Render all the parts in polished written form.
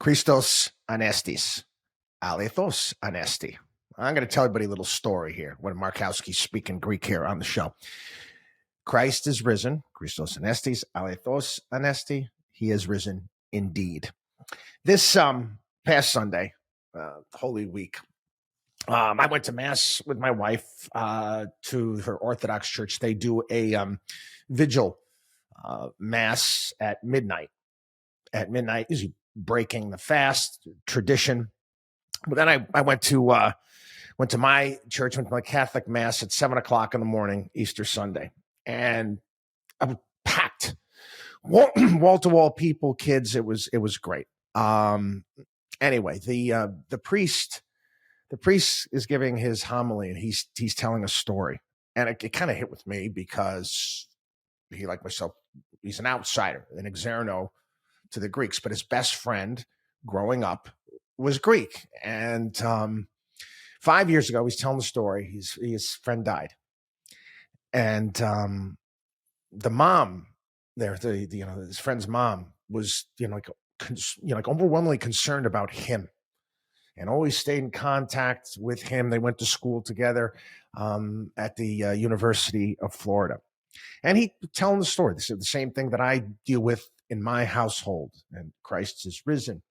Christos Anestis, alethos Anesti. I'm going to tell everybody a little story here when Markowski's speaking Greek here on the show. Christ is risen, Christos Anestis, alethos Anesti. He is risen indeed. This past Sunday, Holy Week, I went to Mass with my wife to her Orthodox church. They do a vigil Mass at midnight. At midnight, usually breaking the fast tradition. But then I went to my church, went to my Catholic Mass at 7:00 in the morning, Easter Sunday, and I was packed, wall to wall people, kids. It was great. Anyway, the priest is giving his homily, and he's telling a story, and it kind of hit with me because he, like myself, he's an outsider, an exerno to the Greeks, but his best friend growing up was Greek. And 5 years ago, he's telling the story. His friend died, and the mom there, his friend's mom was like overwhelmingly concerned about him, and always stayed in contact with him. They went to school together at the University of Florida, and he telling the story. This is the same thing that I deal with in my household. And Christ is risen.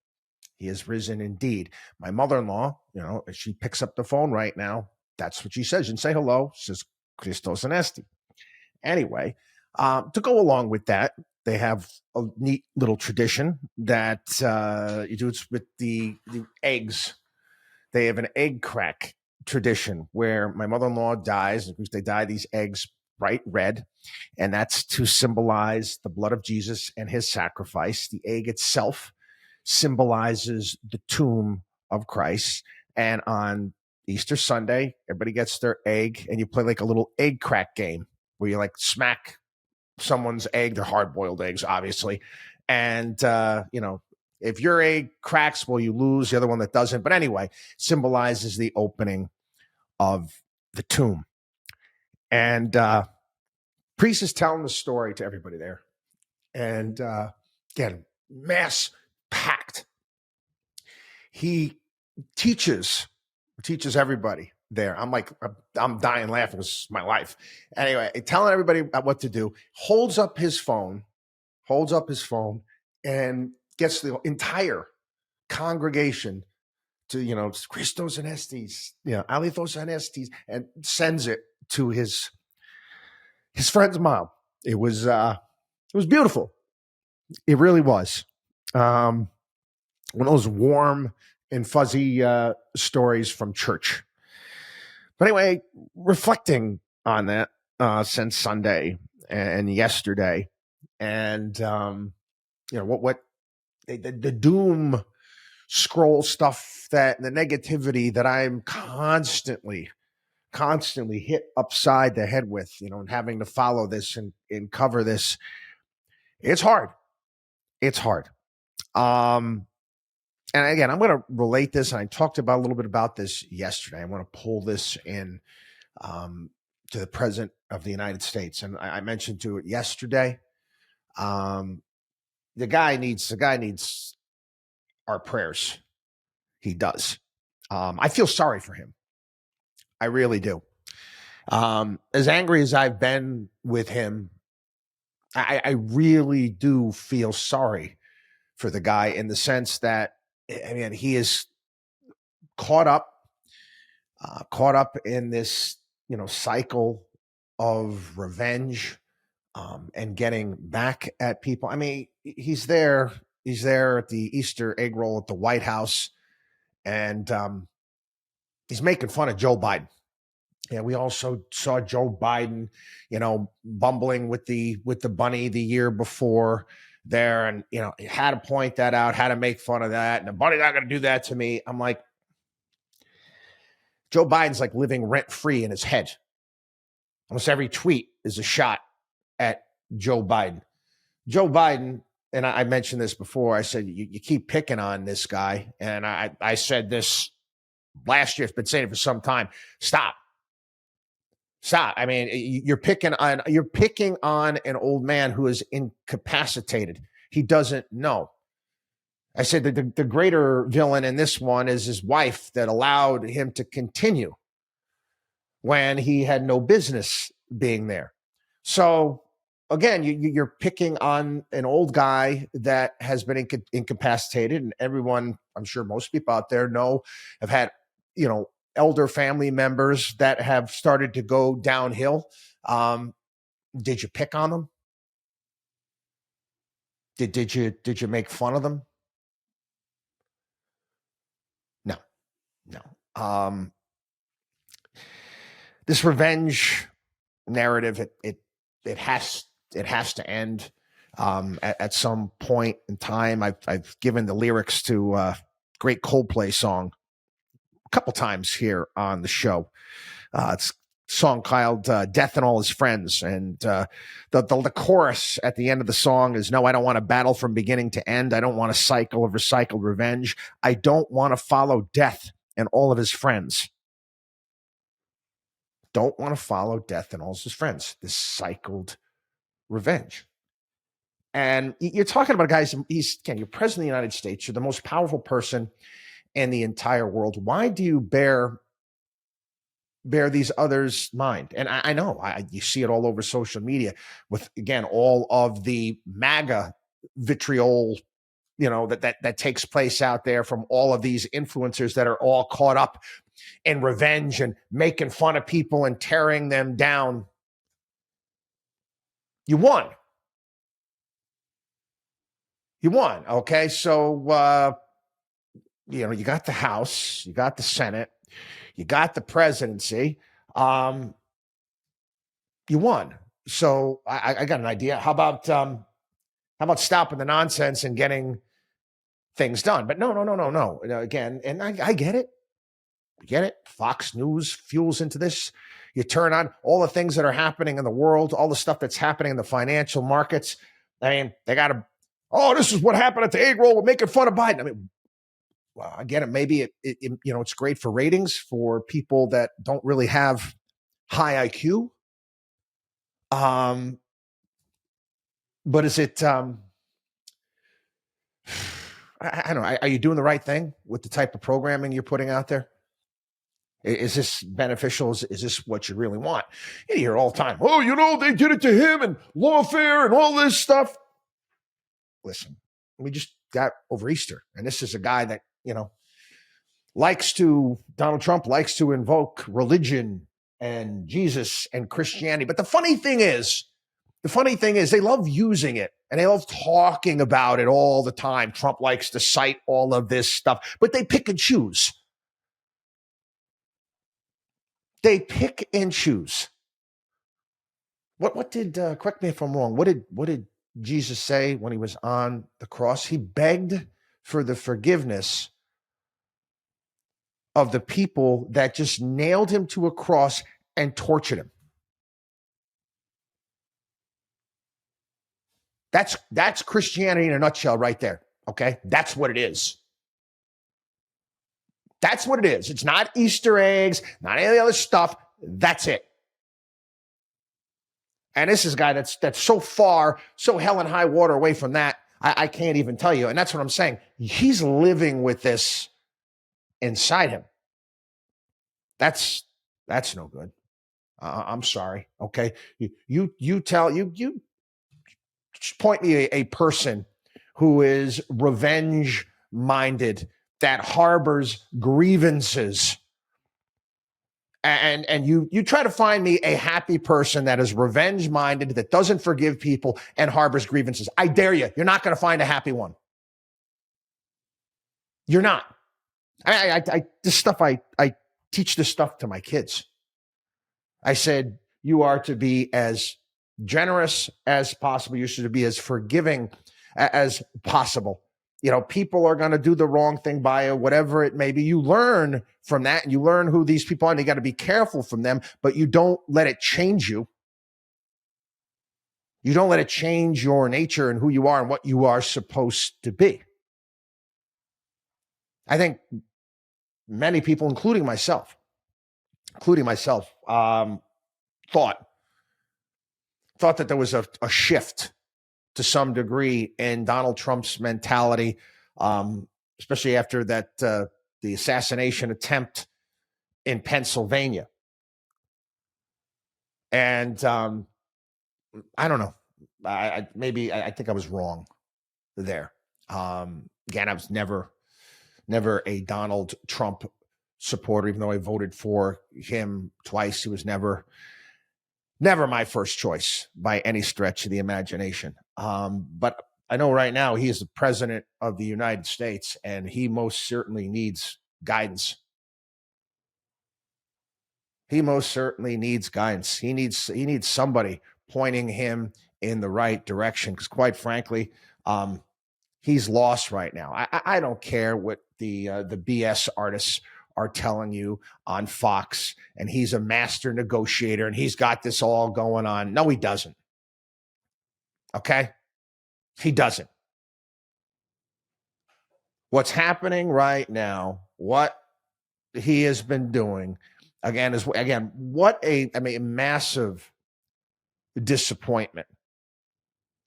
He is risen indeed. My mother-in-law, she picks up the phone right now. That's what she says. And say hello. She says, Christos Anesti. Anyway, to go along with that, they have a neat little tradition that you do with the eggs. They have an egg crack tradition where my mother-in-law dies. Of course, they dye these eggs bright red, and that's to symbolize the blood of Jesus and his sacrifice. The egg itself symbolizes the tomb of Christ. And on Easter Sunday, everybody gets their egg, and you play like a little egg crack game where you like smack someone's egg. They're hard-boiled eggs, obviously. And, if your egg cracks, well, you lose. The other one that doesn't. But anyway, symbolizes the opening of the tomb. And priest is telling the story to everybody there. And again, Mass packed. He teaches everybody there. I'm dying laughing. This is my life. Anyway, telling everybody what to do, holds up his phone, and gets the entire congregation to, Christos Anestis, alethos Anestis, and sends it to his friend's mom. It was beautiful. It really was. One of those warm and fuzzy stories from church. But anyway, reflecting on that since Sunday and yesterday, and what the doom scroll stuff, that the negativity that I'm constantly hit upside the head with, and having to follow this and cover this. It's hard. And again, I'm going to relate this, and I talked about a little bit about this yesterday. I want to pull this in to the President of the United States. And I mentioned to it yesterday. The guy needs our prayers. He does. I feel sorry for him. I really do. As angry as I've been with him, I really do feel sorry for the guy, in the sense that, he is caught up in this, cycle of revenge and getting back at people. He's there at the Easter egg roll at the White House, and he's making fun of Joe Biden. Yeah, we also saw Joe Biden, bumbling with the bunny the year before there, and had to point that out, had to make fun of that, and the bunny's not going to do that to me. I'm like, Joe Biden's like living rent free in his head. Almost every tweet is a shot at Joe Biden. Joe Biden, and I mentioned this before. I said, you keep picking on this guy, and I said this last year. I've been saying it for some time. Stop. You're picking on an old man who is incapacitated. He doesn't know. I said that the greater villain in this one is his wife that allowed him to continue when he had no business being there. So again, you're picking on an old guy that has been incapacitated, and everyone, I'm sure most people out there have had, elder family members that have started to go downhill. Did you pick on them? Did you make fun of them? No. This revenge narrative, it has to end at some point in time. I've given the lyrics to a great Coldplay song a couple times here on the show. It's a song called Death and All His Friends. And the chorus at the end of the song is, no, I don't want to battle from beginning to end. I don't want a cycle of recycled revenge. I don't want to follow death and all of his friends. Don't want to follow death and all his friends. This cycled revenge. And you're talking about guys, you're president of the United States. You're the most powerful person in the entire world. Why do you bear these others' mind? And I know you see it all over social media with, again, all of the MAGA vitriol, that takes place out there from all of these influencers that are all caught up in revenge and making fun of people and tearing them down. You won. Okay. So, you got the House, you got the Senate, you got the presidency. You won. So I got an idea. How about stopping the nonsense and getting things done? But no. Again, and I get it. Fox News fuels into this. You turn on all the things that are happening in the world, all the stuff that's happening in the financial markets. I mean, they got to, this is what happened at the egg roll. We're making fun of Biden. I mean, well, I get it. Maybe it's great for ratings for people that don't really have high IQ. But is it, I don't know. Are you doing the right thing with the type of programming you're putting out there? Is this beneficial? Is this what you really want? You hear all the time, they did it to him and lawfare and all this stuff. Listen, we just got over Easter. And this is a guy that, Donald Trump likes to invoke religion and Jesus and Christianity. But the funny thing is they love using it and they love talking about it all the time. Trump likes to cite all of this stuff, but they pick and choose. They pick and choose. What did, correct me if I'm wrong, what did Jesus say when he was on the cross? He begged for the forgiveness of the people that just nailed him to a cross and tortured him. That's Christianity in a nutshell right there, okay? That's what it is. That's what it is. It's not Easter eggs, not any of the other stuff. That's it. And this is a guy that's so far, so hell and high water away from that, I can't even tell you. And that's what I'm saying. He's living with this inside him. That's no good. I'm sorry. Okay. You point me a person who is revenge minded, that harbors grievances. And you try to find me a happy person that is revenge minded, that doesn't forgive people and harbors grievances. I dare you. You're not going to find a happy one. You're not. This stuff, I teach this stuff to my kids. I said, you are to be as generous as possible. You should be as forgiving as possible. People are going to do the wrong thing by you, whatever it may be. You learn from that and you learn who these people are, and you got to be careful from them, but you don't let it change you. You don't let it change your nature and who you are and what you are supposed to be. I think many people, including myself, thought that there was a shift to some degree in Donald Trump's mentality especially after that the assassination attempt in Pennsylvania. And I don't know. I think I was wrong there. Again, I was never a Donald Trump supporter, even though I voted for him twice. He was never my first choice by any stretch of the imagination. But I know right now he is the president of the United States, and he most certainly needs guidance. He most certainly needs guidance. He needs somebody pointing him in the right direction, because quite frankly, he's lost right now. I don't care what the BS artists are telling you on Fox, and he's a master negotiator and he's got this all going on. No, he doesn't. Okay? He doesn't. What's happening right now, what he has been doing, what a massive disappointment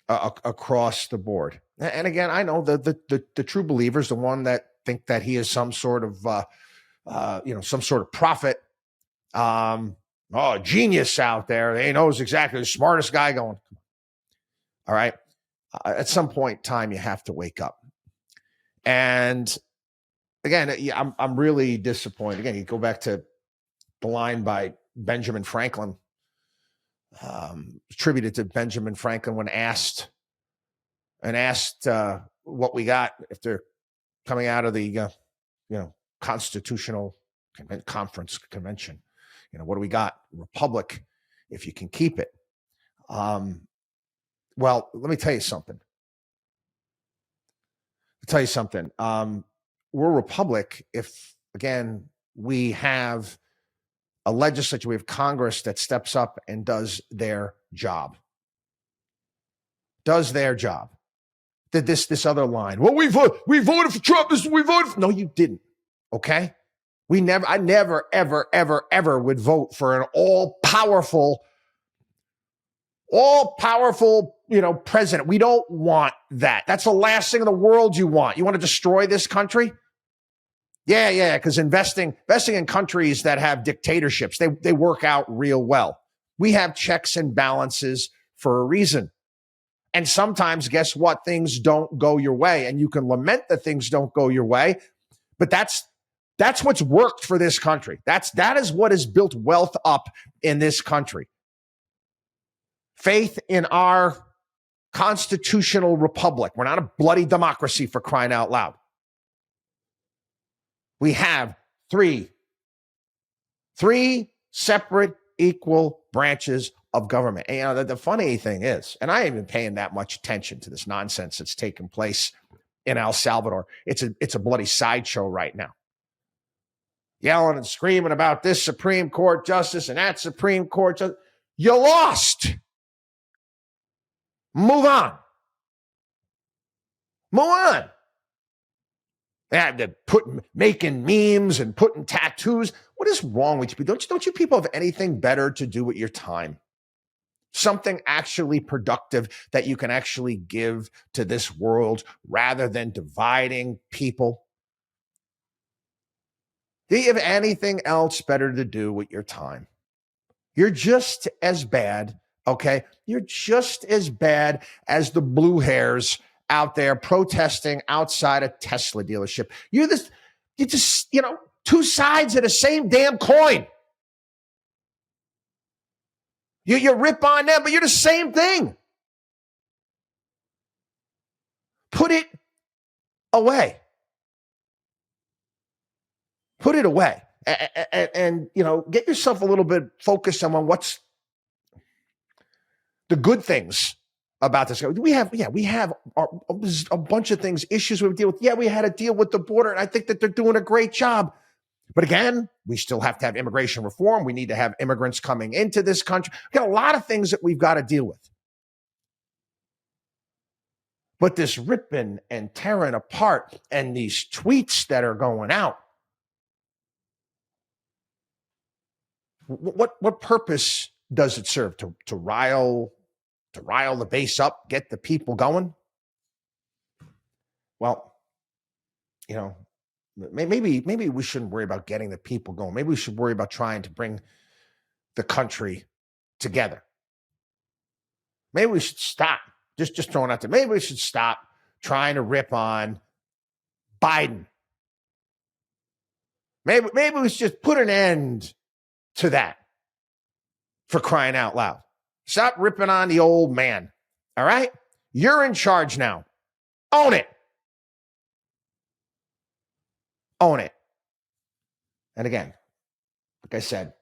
across the board. And again, I know the true believers, the one that think that he is some sort of some sort of prophet, genius out there. He knows exactly, the smartest guy going. All right. At some point in time, you have to wake up. And again, I'm really disappointed. Again, you go back to the line by Benjamin Franklin, attributed to Benjamin Franklin when asked what we got if they're coming out of the Constitutional Convention. What do we got? Republic, if you can keep it. Well, let me tell you something. We're a republic if, again, we have a legislature, we have Congress that steps up and does their job. Did this other line? Well, we voted for Trump. No, you didn't. Okay, I never, ever, ever, ever would vote for an all-powerful, president. We don't want that. That's the last thing in the world you want. You want to destroy this country? Yeah, because investing in countries that have dictatorships, they work out real well. We have checks and balances for a reason. And sometimes, guess what? Things don't go your way, and you can lament that things don't go your way, but that's what's worked for this country. That is what has built wealth up in this country. Faith in our constitutional republic. We're not a bloody democracy, for crying out loud. We have three separate equal branches of government. And the funny thing is, and I ain't been paying that much attention to this nonsense that's taking place in El Salvador. It's a bloody sideshow right now. Yelling and screaming about this Supreme Court justice and that Supreme Court justice. You lost. Move on. They're making memes and putting tattoos. What is wrong with you? Don't you people have anything better to do with your time? Something actually productive that you can actually give to this world rather than dividing people? Do you have anything else better to do with your time? You're just as bad, okay? You're just as bad as the blue hairs out there protesting outside a Tesla dealership. You're just two sides of the same damn coin. You rip on them, but you're the same thing. Put it away. Put it away. And get yourself a little bit focused on what's the good things about this. We have a bunch of things, issues we deal with. Yeah, we had to deal with the border, and I think that they're doing a great job. But again, we still have to have immigration reform. We need to have immigrants coming into this country. We've got a lot of things that we've got to deal with. But this ripping and tearing apart and these tweets that are going out, what purpose does it serve? To rile the base up, get the people going? Well, maybe we shouldn't worry about getting the people going. Maybe we should worry about trying to bring the country together. Maybe we should stop. Just throwing out there. Maybe we should stop trying to rip on Biden. Maybe we should just put an end to that, for crying out loud. Stop ripping on the old man. All right? You're in charge now. Own it. Own it. And again, like I said,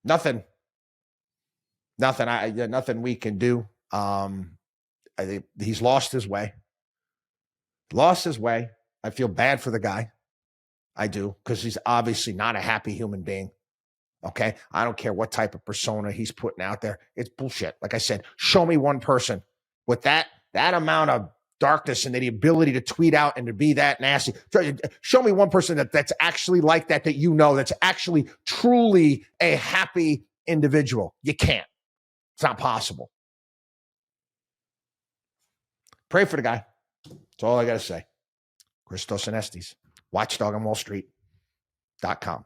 nothing we can do. I think he's lost his way. I feel bad for the guy. I do, because he's obviously not a happy human being. Okay? I don't care what type of persona he's putting out there. It's bullshit. Like I said, show me one person with that amount of darkness and the ability to tweet out and to be that nasty. Show me one person that's actually like that that's actually truly a happy individual. You can't. It's not possible. Pray for the guy. That's all I got to say. Christos Anesti, WatchDog on Wall Street.com.